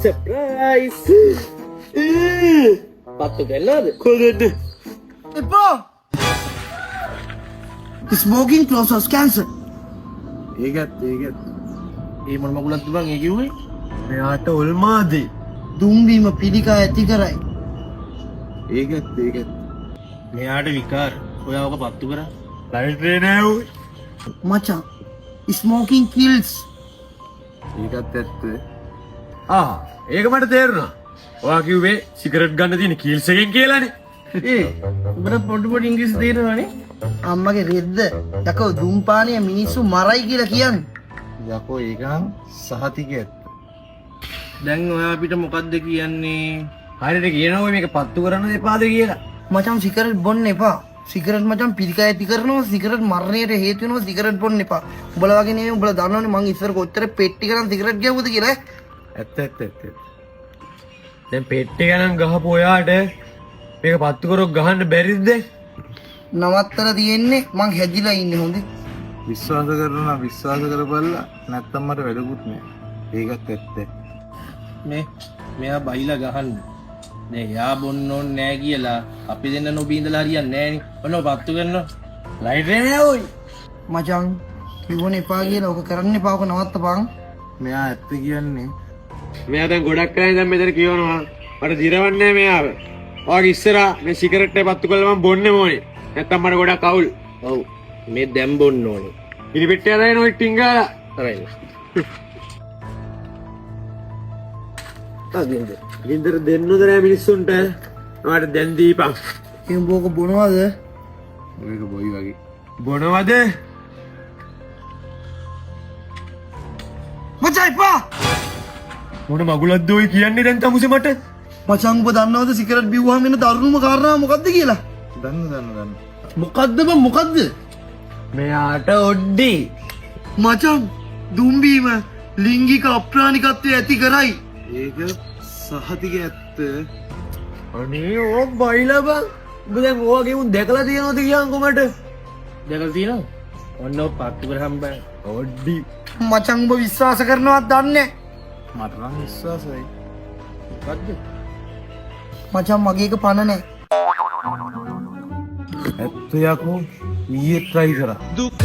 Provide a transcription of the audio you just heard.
surprise පත්තු ගන්නවද කොහෙද එපා ස්මෝකින් causes cancer ඒකත් ඒ මොන මගුලක්ද බං ඒ කිව්වේ මෙයාට ඔල්මාදේ දුම්බීම පිළිකා ඇති කරයි ඒකත් මෙයාට විකාර ඔයා ඔක පත්තු කරා ලයිට් නෑ ඔය මචං smoking kills ඒකත් ඇත්ත ඒක මට තේරුණා ඔයා කිව්වේ සිගරට් ගන්න තියෙන කීල්ස් එකෙන් කියලානේ උඹට පොඩි ඉංග්‍රීසි තේරෙනවනේ අම්මගේ රෙද්ද යකෝ දුම්පානය මිනිස්සු මරයි කියලා කියන්නේ යකෝ ඒකනම් සහතිකය ඇත්ත දැන් ඔයා අපිට මොකද්ද කියන්නේ හරියට කියනවා මේක පත්තු කරන්න එපාද කියලා මචං සිගරට් බොන්න එපා සිගරට් මචං පිළිකා ඇති කරනවා සිගරට් මරණයට හේතු වෙනවා සිගරට් බොන්න එපා උඹලා වගේ නෙමෙයි උඹලා දන්නවනේ මං ඉස්සර කොච්චර පෙට්ටි ගණන් සිගරට් ගැහුවද කියලා ඇත්ත දැන් පෙට්ටි ගණන් ගහපු ඔයාට මේක පත්තු කරොත් ගහන්න බැරිද නවත්තලා තියෙන්නේ මං හැදිලා ඉන්නේ හොඳේ විශ්වාස කරනවා විශ්වාස කරපල්ලා නැත්තම් මට වැඩකුත් නෑ ඒකත් ඇත්ත මෙයා බයිලා ගහන්න නේ යා බොන්න ඕනේ නෑ කියලා අපි දෙන්න නොබීඳලා හරියන්නේ නෑනේ ඔන්න පත්තු කරනවා ලයිට් නෑ ඔයි මචං කිව්වනේ එපා කියලා ඔක කරන්න එපා ඔක නවත්තපන් මෙයා ඇත්ත කියන්නේ මෙයා දැන් ගොඩක් අය දැන් මෙතන කියනවා මට දිරවන්නේ නෑ මෙයාව ඔයාගේ ඉස්සරහා මේ සිගරට් එක පත්තු කළා මම බොන්නේ මොනේ නැත්තම් මට ගොඩක් අවුල් ඔව් මේ දැන් බොන්න ඕනේ ඉනි පෙට්ටිය දාගෙන ඔය ටින්ගාලා හරිද ගින්දර දෙන්නද නෑ මිනිස්සුන්ට ඔයාට දැන් දීපන් ඒ උඹක බොනවද මේක බොයි වගේ බොනවද මචං එපා මොන මගුලක්ද ඔය කියන්නේ දැන් තමුසේ මට මචං ඔබ දන්නවද සිගරට් බිව්වහම වෙන දරුණුම කාරණා මොකද්ද කියලා දන්න මොකද්ද බං මොකද්ද මෙයාට ඔඩ්ඩි මචං දුම්බීම ලිංගික අප්‍රාණිකත්වය ඇති කරයි ඒක සහතික ඇත්ත අනේ ඕ බයිලා බං ඔබ දැන් ඔයගේ උන් දැකලා තියෙනවද කියන්කො මට දැකලා තියෙනවද ඔන්න ඔය පත්තු කරහම් බං ඔඩ්ඩි මචං ඔබ විශ්වාස කරනවද දන්නේ මට නම් විශ්වාසයි මොකද්ද මචං මගේ එක පණ නැහැ ඇත්ත යකෝ ඊයේ try කරා දුකක්